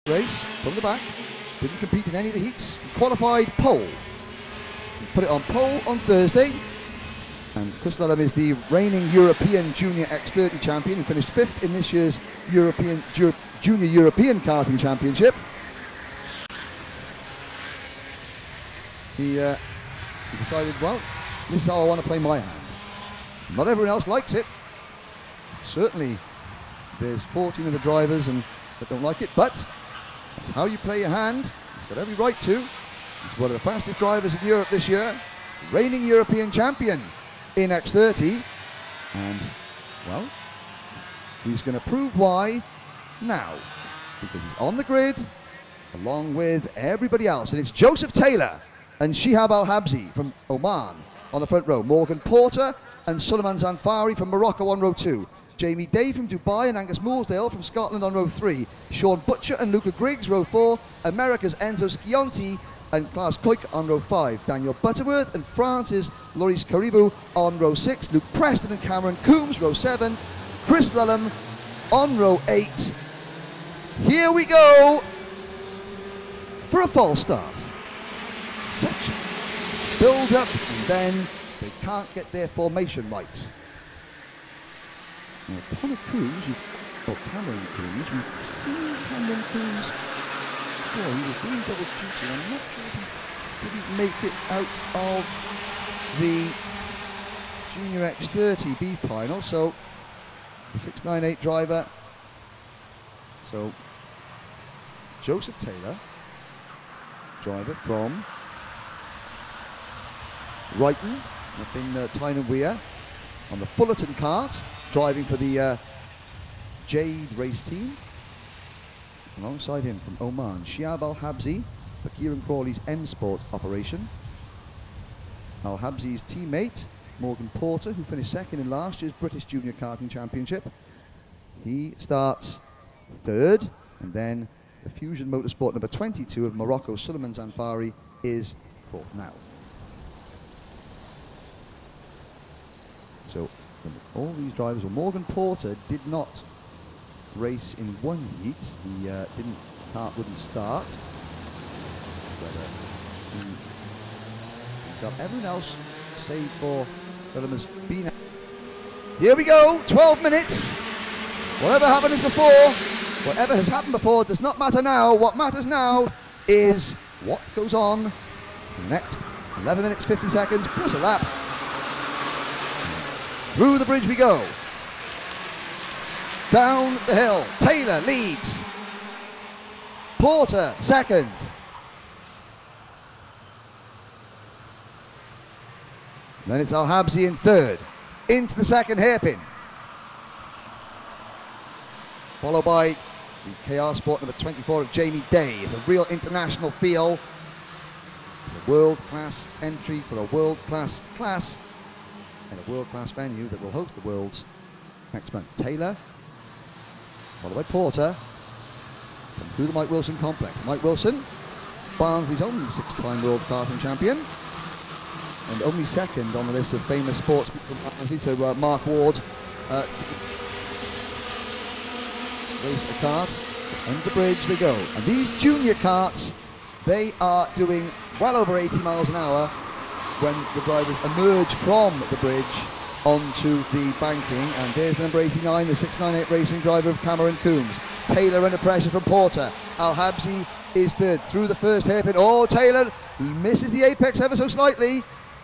race from the back. Didn't compete in any of the heats. Qualified pole. Put it on pole on Thursday. And Chris Lulham is the reigning European Junior X30 champion and finished 5th in this year's Junior European Karting Championship. He decided, well, this is how I want to play my hand. Not everyone else likes it. Certainly, there's 14 of the drivers that don't like it, but that's how you play your hand. He's got every right to. He's one of the fastest drivers in Europe this year, reigning European champion in X30, and, well, he's going to prove why now, because he's on the grid along with everybody else, and it's Joseph Taylor and Shihab Al-Habsi from Oman on the front row, Morgan Porter and Suleiman Zanfari from Morocco on row 2, Jamie Day from Dubai and Angus Mooresdale from Scotland on row 3, Sean Butcher and Luca Griggs row 4, America's Enzo Schianti and Klaas Kuik on row 5, Daniel Butterworth and France's Loris Caribou on row 6, Luke Preston and Cameron Coombs row 7, Chris Lulham on row 8. Here we go for a false start. Such build up, and then they can't get their formation right. Now, Cameron Coombs, we've seen Cameron Coombs. Oh, he was doing double duty. I'm not sure if he didn't make it out of the Junior X30 B final. So, the 698 driver. So, Joseph Taylor, driver from Brighton, up in Tyne and Weir, on the Fullerton Kart, driving for the Jade race team. Alongside him from Oman, Shihab Al-Habsi for Kieran Crawley's M Sport operation. Al-Habsi's teammate, Morgan Porter, who finished 2nd in last year's British Junior Karting Championship. He starts 3rd, and then the Fusion Motorsport number 22 of Morocco, Suleiman Zanfari, is 4th now. So all these drivers, well, Morgan Porter did not race in one heat. He Kart wouldn't start. But he's got everyone else save for Lulham has been. Here we go, 12 minutes. Whatever happened before, whatever has happened before does not matter now. What matters now is what goes on in the next 11 minutes, 50 seconds, plus a lap. Through the bridge we go. Down the hill. Taylor leads. Porter 2nd. Then it's Al-Habsi in 3rd. Into the 2nd hairpin. Followed by the KR Sport number 24 of Jamie Day. It's a real international feel. It's a world-class entry for a world-class class in a world-class venue that will host the Worlds next month. Taylor, followed by Porter, through the Mike Wilson complex. Mike Wilson, Barnsley's only 6-time world karting champion, and only 2nd on the list of famous sportsmen from Barnsley to Mark Ward. Race a kart, under the bridge they go. And these junior karts, they are doing well over 80 miles an hour when the drivers emerge from the bridge onto the banking. And there's the number 89, the 698 racing driver of Cameron Coombs. Taylor under pressure from Porter. Al-Habsi is 3rd through the 1st hairpin. Oh, Taylor misses the apex ever so slightly.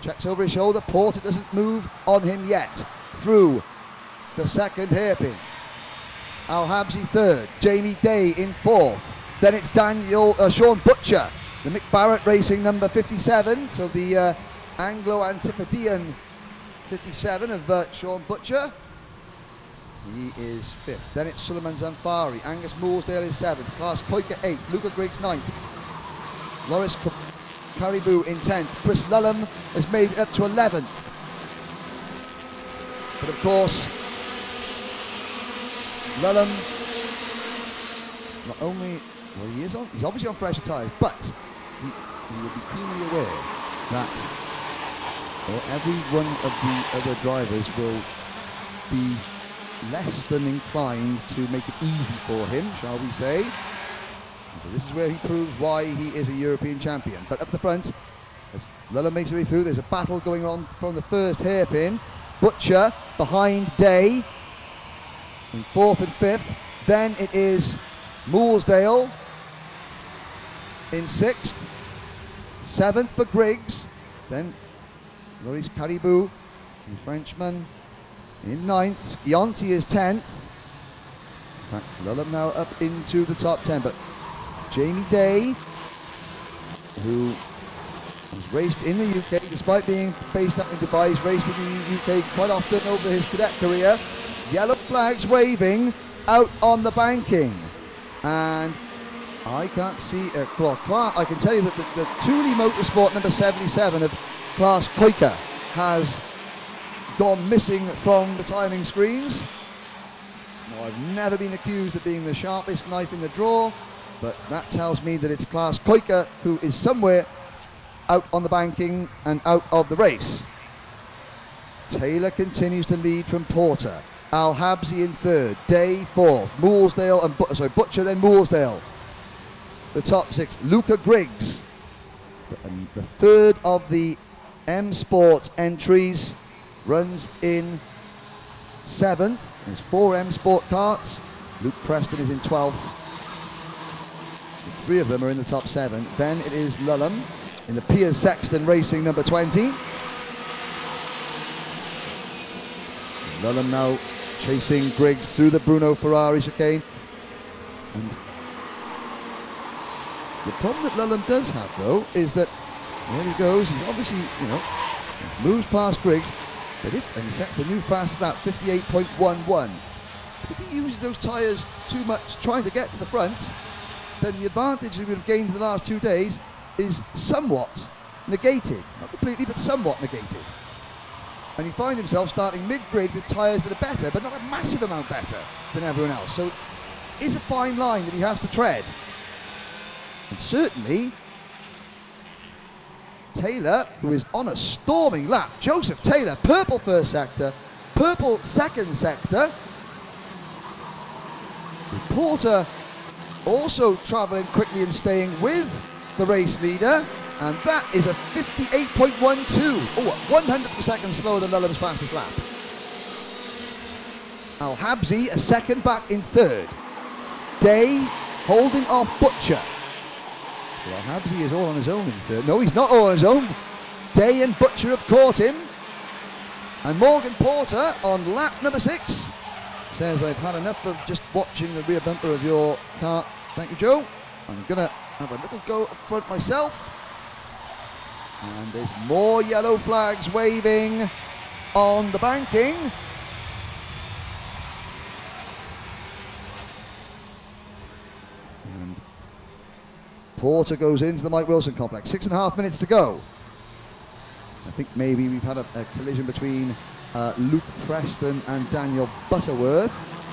Checks over his shoulder. Porter doesn't move on him yet. Through the 2nd hairpin. Al-Habsi 3rd. Jamie Day in 4th. Then it's Sean Butcher, the Mick Barrett Racing number 57. So the Anglo-Antipodean 57 of Sean Butcher. He is 5th. Then it's Suleiman Zanfari. Angus Mooresdale is 7th. Klaas Kuik 8th. Luca Griggs 9th. Loris Caribou in 10th. Chris Lulham has made it up to 11th. But of course, Lulham, not only, well, he's obviously on fresher tyres, but he will be keenly aware that every one of the other drivers will be less than inclined to make it easy for him, shall we say. So this is where he proves why he is a European champion. But up the front, as Lulham makes his way through, there's a battle going on from the first hairpin. Butcher behind Day in 4th and 5th. Then it is Moolsdale in 6th. 7th for Griggs. Then Loris Caribou, the Frenchman, in 9th. Scionti is 10th. In fact, Lulham now up into the top 10. But Jamie Day, who has raced in the UK, despite being based up in Dubai, he's raced in the UK quite often over his cadet career. Yellow flags waving out on the banking. And I can't see, well, Clark, I can tell you that the Thule Motorsport number 77 of Klaas Kuiker has gone missing from the timing screens. Now, I've never been accused of being the sharpest knife in the drawer, but that tells me that it's Klaas Kuiker who is somewhere out on the banking and out of the race. Taylor continues to lead from Porter. Al Habsi in 3rd, Day 4th, Moolsdale and Butcher, then Moolsdale. The top 6, Luca Griggs. And the 3rd of the M Sport entries runs in 7th. There's 4 M Sport karts. Luke Preston is in 12th. 3 of them are in the top 7. Then it is Lulham in the Piers Sexton Racing number 20. Lulham now chasing Griggs through the Bruno Ferrari chicane. And the problem that Lulham does have, though, is that there he goes. He's obviously, moves past Griggs, but and he sets a new fast lap, 58.11. If he uses those tyres too much trying to get to the front, then the advantage he would have gained in the last 2 days is somewhat negated. Not completely, but somewhat negated. And he finds himself starting mid-grade with tyres that are better, but not a massive amount better than everyone else. So it is a fine line that he has to tread. And certainly, Taylor, who is on a storming lap, Joseph Taylor, purple first sector, purple second sector. With Porter also travelling quickly and staying with the race leader, and that is a 58.12. Oh, 100th of a second slower than Lulham's fastest lap. Al Habsi a second back in 3rd. Day holding off Butcher. Well, Habsi is all on his own in 3rd. No, he's not all on his own. Day and Butcher have caught him. And Morgan Porter on lap number 6 says, I've had enough of just watching the rear bumper of your car. Thank you, Joe. I'm going to have a little go up front myself. And there's more yellow flags waving on the banking. And Porter goes into the Mike Wilson complex. 6.5 minutes to go. I think maybe we've had a collision between Luke Preston and Daniel Butterworth,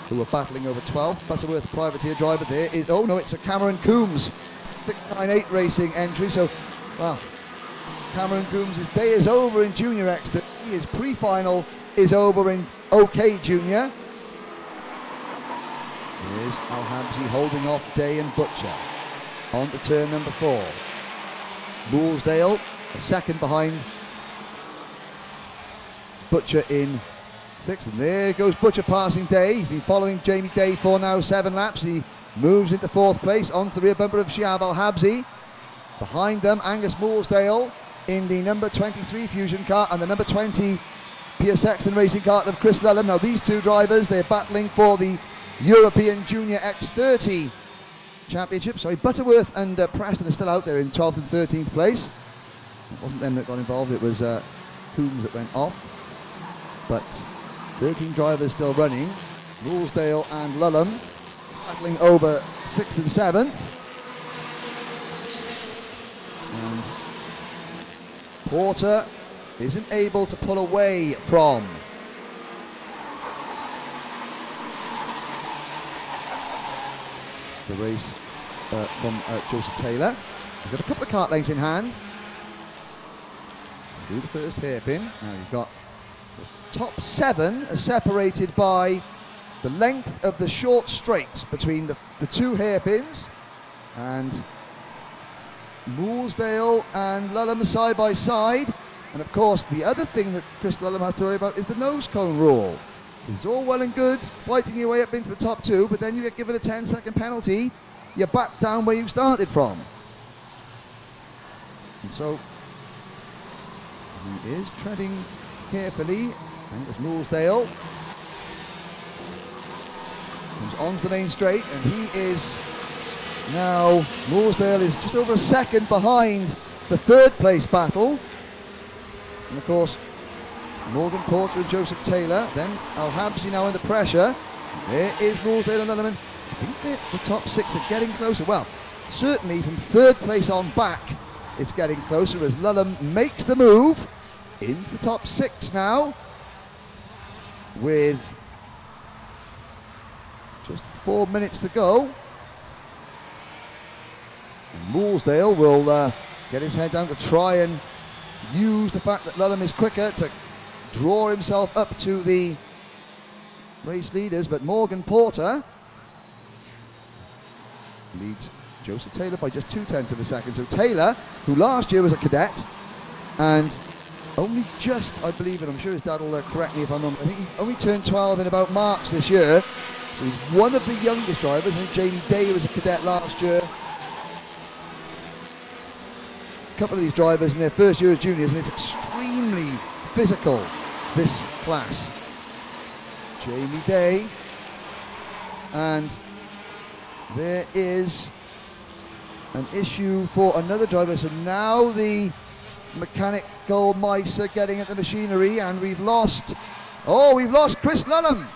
who are battling over 12. Butterworth, privateer driver there. Oh no, it's a Cameron Coombs 698 racing entry. So, well, Cameron Coombs' day is over in Junior Exeter. His pre-final is over in OK Junior. Here's Al Habsi holding off Day and Butcher. On to turn number 4. Moolsdale, a second behind Butcher in 6th. And there goes Butcher passing Day. He's been following Jamie Day for now 7 laps. He moves into 4th place onto the rear bumper of Shiab Al Habsi. Behind them, Angus Moolsdale in the number 23 Fusion car and the number 20 Piers Sexton racing car of Chris Lulham. Now these two drivers, they're battling for the European Junior X30 Championship. Sorry, Butterworth and Preston are still out there in 12th and 13th place. It wasn't them that got involved, it was Coombs that went off. But 13 drivers still running. Moolsdale and Lulham battling over 6th and 7th. And Porter isn't able to pull away from the race from Joseph Taylor. He's got a couple of kart lengths in hand. Do the first hairpin. Now you've got the top 7 are separated by the length of the short straight between the 2 hairpins. And Moolsdale and Lulham side by side. And of course, the other thing that Chris Lulham has to worry about is the nose cone rule. It's all well and good fighting your way up into the top two, but then you get given a 10-second penalty, you're back down where you started from. And so he is treading carefully. And there's Moolsdale. Comes onto the main straight, and he is now, Moolsdale is just over a second behind the third place battle. And of course, Morgan Porter and Joseph Taylor. Then Al-Habsi now under pressure. There is Moolsdale and Lulham. I think the top six are getting closer. Well, certainly from third place on back, it's getting closer as Lulham makes the move into the top six now, with just 4 minutes to go. And Moolsdale will get his head down to try and use the fact that Lulham is quicker to draw himself up to the race leaders, but Morgan Porter leads Joseph Taylor by just 0.2 of a second. So Taylor, who last year was a cadet and only just, I believe, and I'm sure his dad will correct me if I'm wrong, I think he only turned 12 in about March this year, so he's one of the youngest drivers. I think Jamie Day was a cadet last year. A couple of these drivers in their first year as juniors, and it's extremely physical, this class. Jamie Day, and there is an issue for another driver. So now the mechanical mice are getting at the machinery, and we've lost Chris Lulham.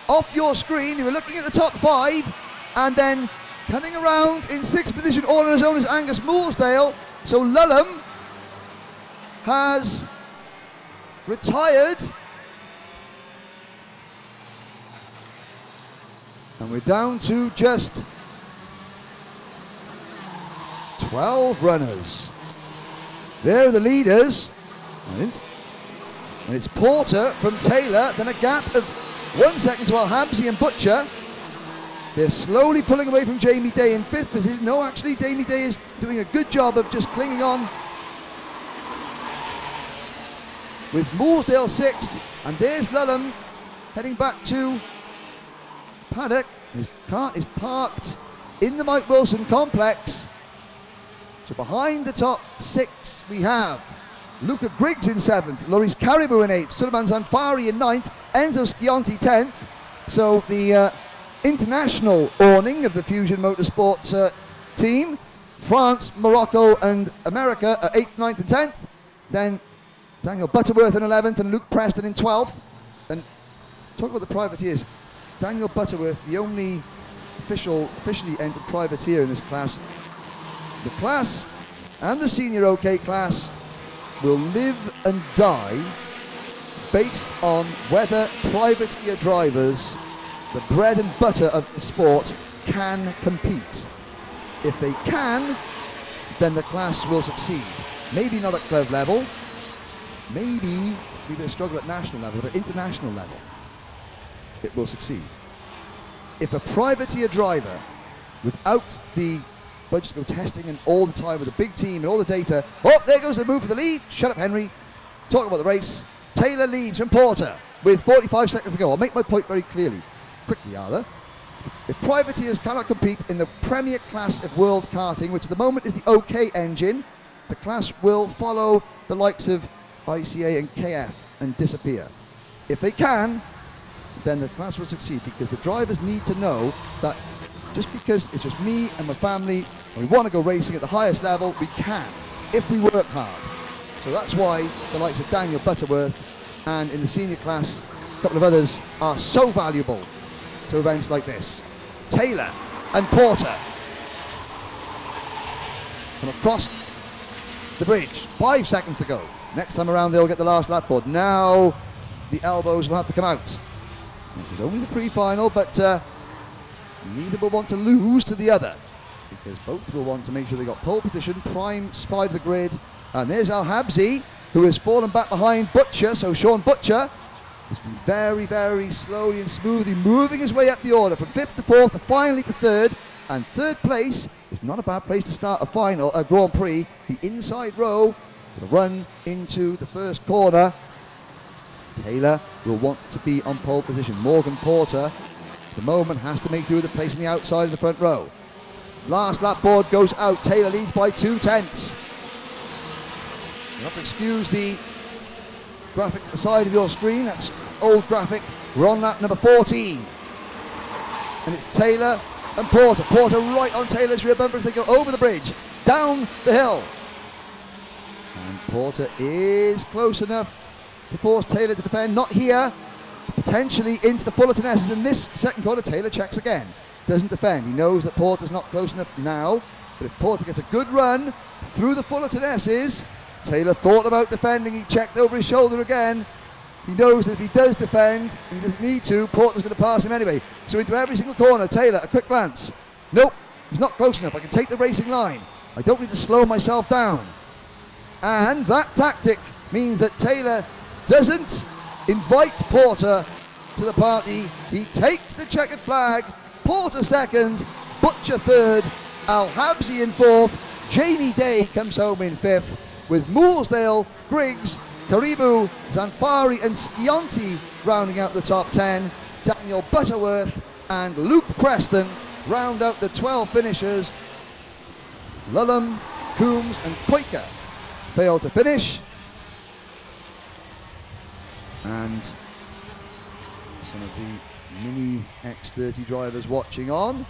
Off your screen, you were looking at the top five, and then coming around in sixth position all on his own is Angus Moolsdale. So Lulham has retired, and we're down to just 12 runners. There are the leaders, and it's Porter from Taylor, then a gap of 1 second to Al-Habsi and Butcher. They're slowly pulling away from Jamie Day in fifth position. No, actually, Jamie Day is doing a good job of just clinging on. With Moolsdale sixth, and there's Lulham heading back to paddock. His cart is parked in the Mike Wilson complex. So behind the top six, we have Luca Griggs in seventh, Loris Caribou in eighth, Suleiman Zanfari in ninth, Enzo Schianti 10th. So the international awning of the Fusion Motorsports team, France, Morocco and America are 8th, 9th and 10th. Then Daniel Butterworth in 11th and Luke Preston in 12th. And talk about the privateers. Daniel Butterworth, the only officially entered privateer in this class. The class and the senior OK class will live and die based on whether privateer drivers, the bread and butter of the sport, can compete. If they can, then the class will succeed. Maybe not at club level, maybe we will struggle at national level, but international level, it will succeed. If a privateer driver, without the budget to go testing and all the time with a big team and all the data, oh, there goes the move for the lead. Shut up, Henry. Talk about the race. Taylor leads from Porter with 45 seconds to go. I'll make my point very clearly. Quickly, Arthur. If privateers cannot compete in the premier class of world karting, which at the moment is the OK engine, the class will follow the likes of ICA and KF and disappear. If they can, then the class will succeed, because the drivers need to know that just because it's just me and my family and we want to go racing at the highest level, we can, if we work hard. So that's why the likes of Daniel Butterworth and in the senior class, a couple of others, are so valuable to events like this. Taylor and Porter come across the bridge. 5 seconds to go. Next time around they'll get the last lap board. Now the elbows will have to come out. This is only the pre-final, but neither will want to lose to the other, because both will want to make sure they got pole position, prime spide of the grid. And there's Al-Habsi, who has fallen back behind Butcher. So Sean Butcher has been very, very slowly and smoothly moving his way up the order from 5th to 4th, and finally to 3rd. And third place is not a bad place to start a Grand Prix. The inside row for the run into the first corner. Taylor will want to be on pole position. Morgan Porter, at the moment, has to make do with the place on the outside of the front row. Last lap board goes out. Taylor leads by 2/10. You'll have to excuse the graphic at the side of your screen. That's old graphic. We're on lap number 14. And it's Taylor and Porter. Porter right on Taylor's rear bumper as they go over the bridge, down the hill. And Porter is close enough to force Taylor to defend. Not here, potentially into the Fullerton S's. In this second corner, Taylor checks again. Doesn't defend. He knows that Porter's not close enough now. But if Porter gets a good run through the Fullerton S's, Taylor thought about defending. He checked over his shoulder again. He knows that if he does defend, and he doesn't need to, Porter's going to pass him anyway. So into every single corner, Taylor, a quick glance. Nope, he's not close enough. I can take the racing line. I don't need to slow myself down. And that tactic means that Taylor doesn't invite Porter to the party. He takes the checkered flag. Porter second, Butcher third, Al-Habsi in fourth. Jamie Day comes home in fifth, with Mooresdale, Griggs, Karibu, Zanfari and Scionti rounding out the top 10. Daniel Butterworth and Luke Preston round out the 12 finishers. Lullum, Coombs and Koika fail to finish. And some of the Mini X30 drivers watching on.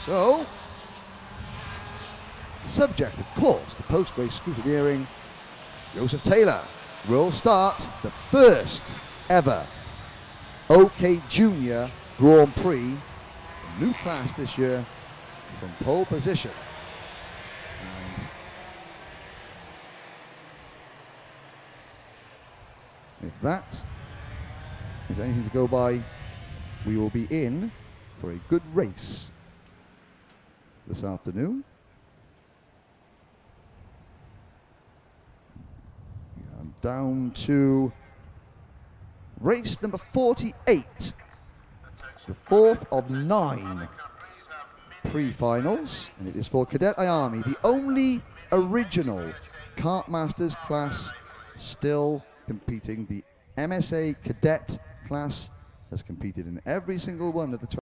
So, subject of course to post-race scrutineering, Joseph Taylor will start the first ever OK Junior Grand Prix, a new class this year, from pole position. And if that is anything to go by, we will be in for a good race this afternoon. Down to race number 48, the fourth of 9 pre-finals, and it is for Cadet Ayami, the only original Kart Masters class still competing. The MSA Cadet class has competed in every single one of the